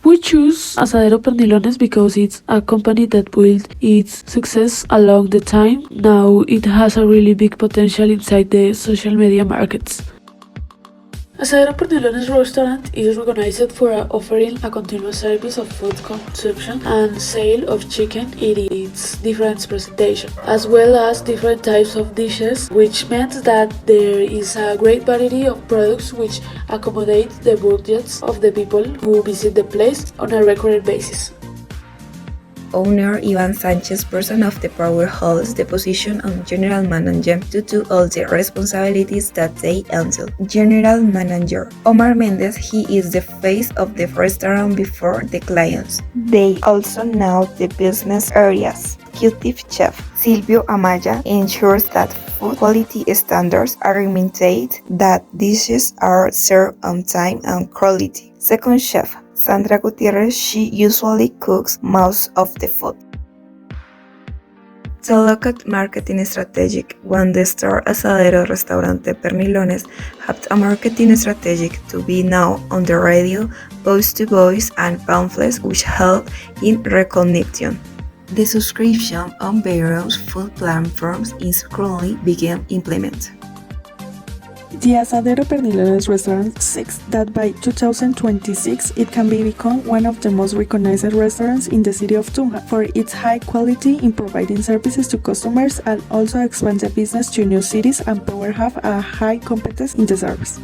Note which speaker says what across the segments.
Speaker 1: We choose Asadero Pernilones because it's a company that built its success along the time. Now it has a really big potential inside the social media markets. Asadero Pernilones restaurant is recognized for offering a continuous service of food consumption and sale of chicken in its different presentations, as well as different types of dishes, which means that there is a great variety of products which accommodate the budgets of the people who visit the place on a regular basis.
Speaker 2: Owner Ivan Sanchez, person of the power, holds the position of General Manager due to all the responsibilities that they entail. General Manager Omar Mendez, he is the face of the restaurant before the clients. They also know the business areas. Executive Chef Silvio Amaya ensures that food quality standards are maintained, that dishes are served on time and quality. Second Chef Sandra Gutierrez, she usually cooks most of the food. The local marketing strategy. When the store Asadero Restaurante Pernilones had a marketing strategy to be known on the radio, voice-to-voice, and pamphlets which help in recognition. The subscription on various food platforms is currently being implemented.
Speaker 3: The Asadero Pernilones restaurant seeks that by 2026 it can become one of the most recognized restaurants in the city of Tunja for its high quality in providing services to customers, and also expand the business to new cities and power have a high competence in the service.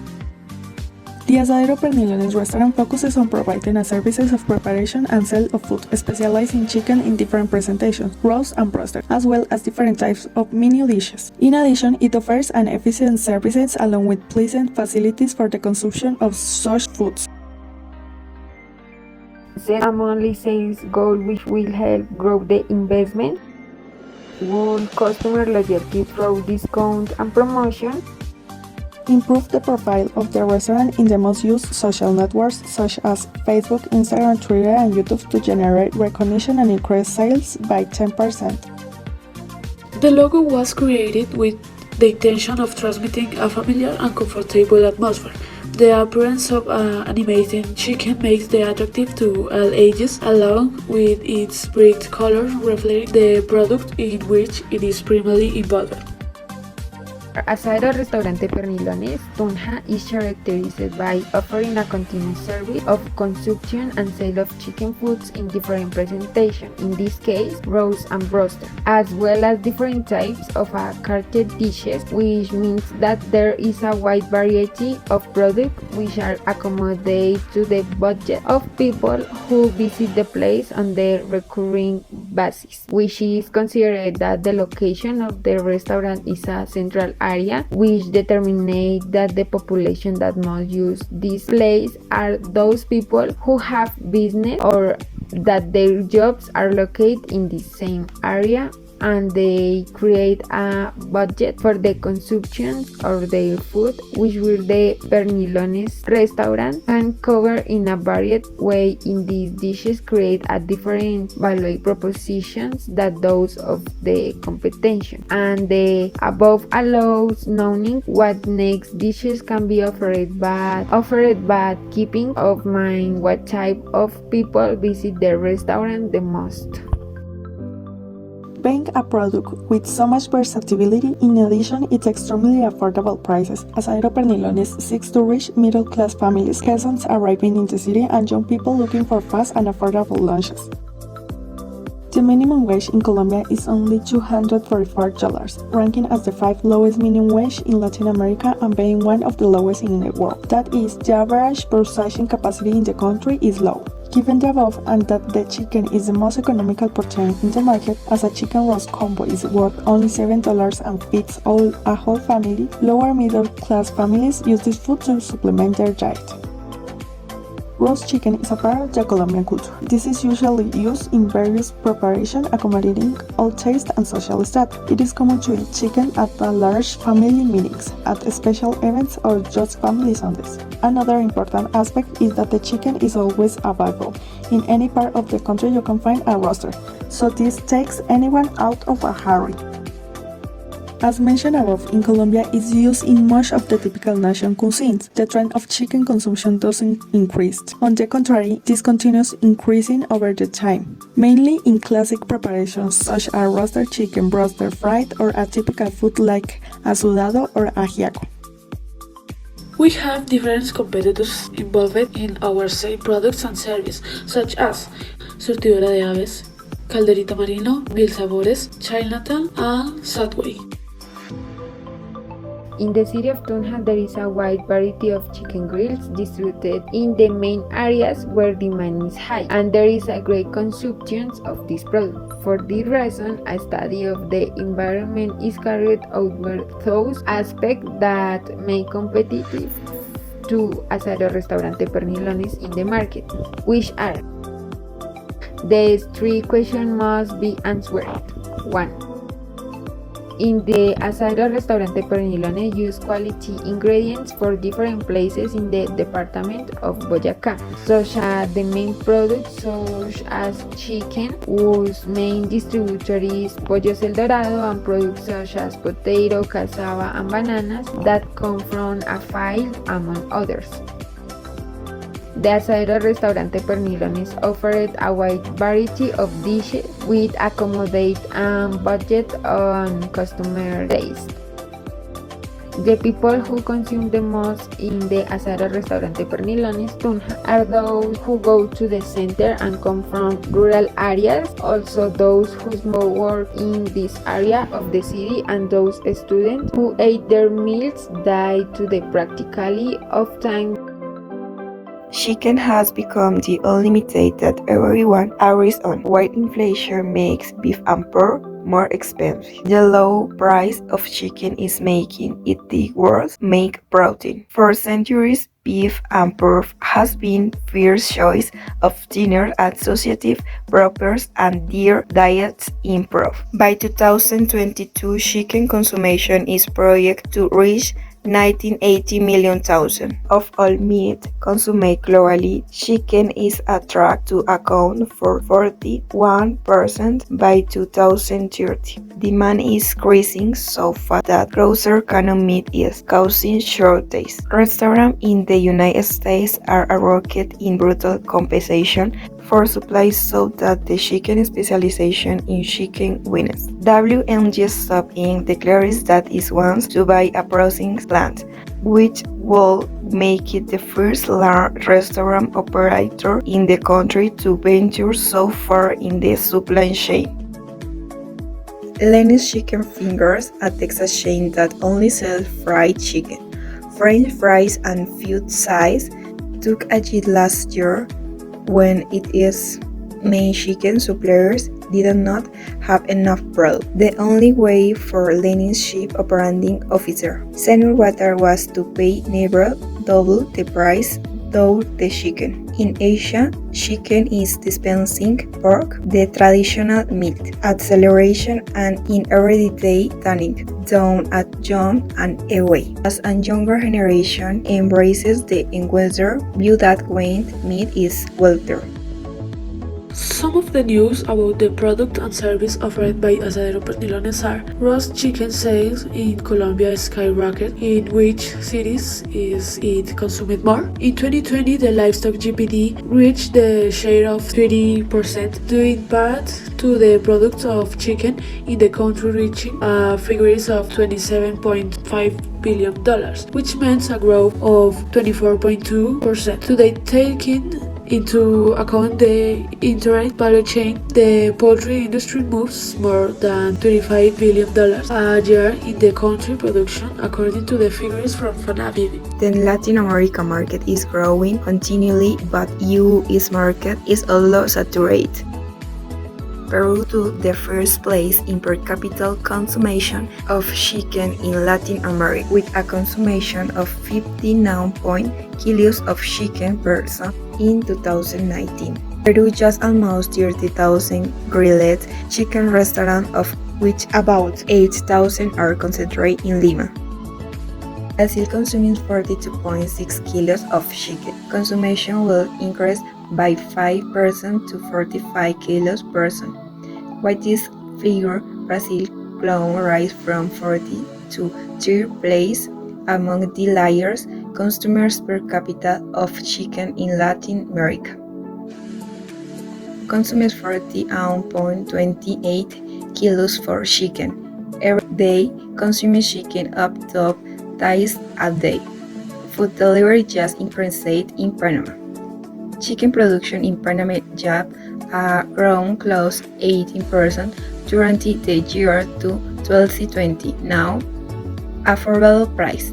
Speaker 3: The Asadero Pernilones restaurant focuses on providing a services of preparation and sale of food, specialized in chicken in different presentations, roast and roasted, as well as different types of menu dishes. In addition, it offers an efficient services along with pleasant facilities for the consumption of such foods.
Speaker 4: Set a monthly sales goal which will help grow the investment. Will customer loyalty through discount and promotion.
Speaker 3: Improve the profile of the restaurant in the most used social networks such as Facebook, Instagram, Twitter, and YouTube to generate recognition and increase sales by 10%.
Speaker 1: The logo was created with the intention of transmitting a familiar and comfortable atmosphere. The appearance of animated chicken makes it attractive to all ages, along with its bright colors reflecting the product in which it is primarily involved.
Speaker 4: Asadero Restaurante Pernilones, Tunja is characterized by offering a continuous service of consumption and sale of chicken foods in different presentations, in this case roast and roasted, as well as different types of carted dishes, which means that there is a wide variety of products which are accommodated to the budget of people who visit the place on the recurring basis, which is considered that the location of the restaurant is a central area, which determines that the population that must use this place are those people who have business or that their jobs are located in the same area, and they create a budget for the consumption of their food, which will the Pernilones restaurant can cover in a varied way. In these dishes create a different value propositions than those of the competition, and the above allows knowing what next dishes can be offered but keeping of mind what type of people visit the restaurant the most.
Speaker 3: Being a product with so much versatility, in addition its extremely affordable prices, Asadero Pernilones seeks to reach middle-class families, persons arriving in the city, and young people looking for fast and affordable lunches. The minimum wage in Colombia is only $244, ranking as the 5th lowest minimum wage in Latin America and being one of the lowest in the world. That is, the average processing capacity in the country is low. Given the above, and that the chicken is the most economical protein in the market, as a chicken roast combo is worth only $7 and feeds a whole family, lower middle-class families use this food to supplement their diet. Roast chicken is a part of the Colombian culture. This is usually used in various preparations accommodating all taste and social status. It is common to eat chicken at large family meetings, at special events, or just family Sundays. Another important aspect is that the chicken is always available. In any part of the country you can find a roaster, so this takes anyone out of a hurry. As mentioned above, in Colombia it's used in much of the typical nation cuisines. The trend of chicken consumption doesn't increase. On the contrary, this continues increasing over the time, mainly in classic preparations such as roasted chicken, broasted, fried, or a typical food like asudado or ajiaco.
Speaker 1: We have different competitors involved in our same products and service, such as Surtidora de Aves, Calderita Marino, Mil Sabores, Chinatown, and Subway.
Speaker 4: In the city of Tunja, there is a wide variety of chicken grills distributed in the main areas where demand is high, and there is a great consumption of this product. For this reason, a study of the environment is carried out where those aspects that make competitive to Asado Restaurante Pernilones in the market, which are: these three questions must be answered. 1. In the Asado Restaurante Pernilones use quality ingredients for different places in the department of Boyacá, such as the main products such as chicken, whose main distributor is Pollos El Dorado, and products such as potato, cassava, and bananas that come from a field, among others. The Asado Restaurante Pernilones offered a wide variety of dishes with accommodate and budget on customer taste. The people who consume the most in the Asado Restaurante Pernilones Tunja are those who go to the center and come from rural areas, also those who work in this area of the city, and those students who ate their meals due to the practicality of time.
Speaker 2: Chicken has become the only meat that everyone agrees on, while inflation makes beef and pork more expensive. The low price of chicken is making it the world's main protein. For centuries, beef and pork has been first choice of dinner associative purpose and their diets improve. By 2022, chicken consumption is projected to reach 1980 million thousand. Of all meat consumed globally, chicken is attracted to account for 41% by 2030. Demand is increasing so fast that grocers cannot meet it, causing shortages. Restaurants in the United States are working in brutal competition for supplies so that the chicken specialization in chicken wins. WMG Stop Inc. declares that it wants to buy a processing plant, which will make it the first large restaurant operator in the country to venture so far in the supply chain. Lenny's Chicken Fingers, a Texas chain that only sells fried chicken, French fries, and food size, took a hit last year when its main chicken suppliers did not have enough product. The only way for Lenny's chief operating officer, Senor Water, was to pay nearly double the price of the chicken. In Asia, chicken is dispensing pork, the traditional meat, acceleration, and in everyday dining, down at jump and away. As a younger generation embraces the older view that grained meat is welter.
Speaker 1: Some of the news about the product and service offered by Asadero Pernilones are: roast chicken sales in Colombia skyrocket. In which cities is it consumed more? In 2020, the livestock GPD reached the share of 30%, due in part to the product of chicken in the country reaching figures of $27.5 billion, which means a growth of 24.2%. Today, taking into account the entire value chain, the poultry industry moves more than $35 billion a year in the country production, according to the figures from FANABIB.
Speaker 2: The Latin American market is growing continually, but U.S. market is also saturated. Peru took the first place in per capita consumption of chicken in Latin America, with a consumption of 59 kilos of chicken per person in 2019. Peru just almost 30,000 grilled chicken restaurants, of which about 8,000 are concentrated in Lima. Brazil consuming 42.6 kilos of chicken. Consumption will increase by 5% to 45 kilos per person. With this figure, Brazil clown rise from 40 to third place among the largest consumers per capita of chicken in Latin America. Consumes 40.28 kilos for chicken. Every day consumes chicken up to times a day. Food delivery just increased in Panama. Chicken production in Panama have grown close 18% during the year to 2020. Now, affordable price.